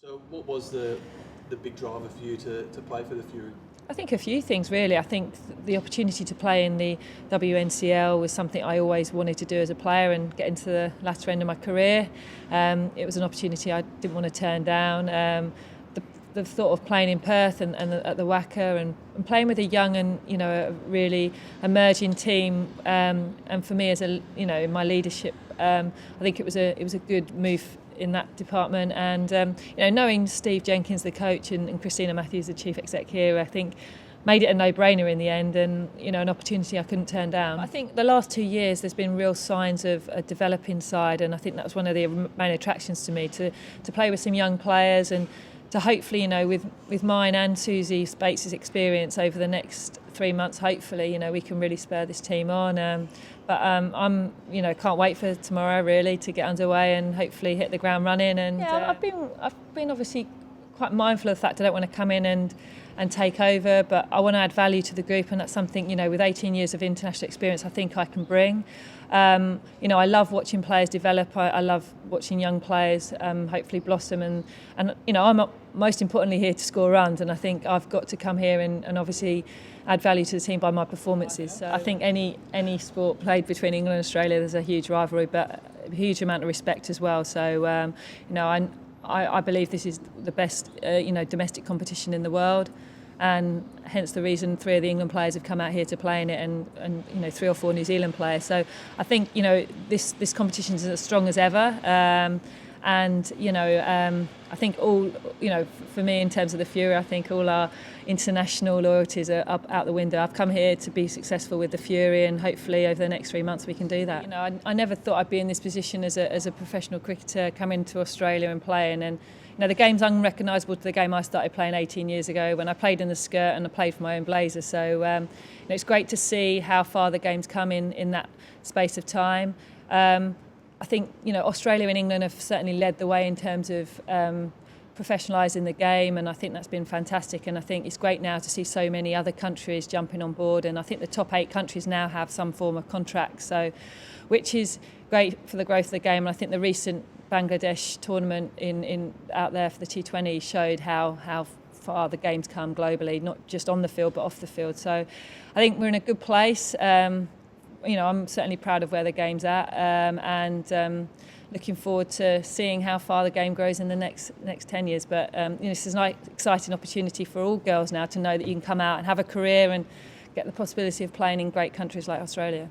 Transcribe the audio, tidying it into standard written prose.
So what was the big driver for you to play for the Fury? I think a few things really. I think the opportunity to play in the WNCL was something I always wanted to do as a player and get into the latter end of my career. It was an opportunity I didn't want to turn down. The thought of playing in Perth and at the WACA and playing with a young and a really emerging team, and for me as in my leadership, I think it was a good move in that department, and knowing Steve Jenkins, the coach, and Christina Matthews, the chief exec here, I think made it a no-brainer in the end, and an opportunity I couldn't turn down. I think the last 2 years there's been real signs of a developing side, and I think that was one of the main attractions to me, to play with some young players and to hopefully, with mine and Susie Spates' experience over the next 3 months, hopefully, we can really spur this team on. But I'm, can't wait for tomorrow really to get underway and hopefully hit the ground running. And I've been obviously quite mindful of the fact I don't want to come in and take over, but I want to add value to the group, and that's something, with 18 years of international experience, I think I can bring. I love watching players develop. I love watching young players hopefully blossom, and I'm most importantly here to score runs, and I think I've got to come here and obviously add value to the team by my performances. So I think any sport played between England and Australia, there's a huge rivalry, but a huge amount of respect as well. So I believe this is the best domestic competition in the world, and hence the reason 3 of the England players have come out here to play in it, and 3 or 4 New Zealand players. So I think this competition is as strong as ever, and I think all for me in terms of the Fury, I think all our international loyalties are up out the window. I've come here to be successful with the Fury, and hopefully over the next 3 months we can do that. I never thought I'd be in this position as a professional cricketer, coming to Australia and playing, and the game's unrecognisable to the game I started playing 18 years ago when I played in the skirt and I played for my own blazer. So it's great to see how far the game's come in that space of time. I think Australia and England have certainly led the way in terms of professionalising the game, and I think that's been fantastic, and I think it's great now to see so many other countries jumping on board, and I think the top 8 countries now have some form of contract, so which is great for the growth of the game. And I think the recent Bangladesh tournament in out there for the T20 showed how far the game's come globally, not just on the field but off the field. So I think we're in a good place. I'm certainly proud of where the game's at, and looking forward to seeing how far the game grows in the next 10 years. But this is an exciting opportunity for all girls now to know that you can come out and have a career and get the possibility of playing in great countries like Australia.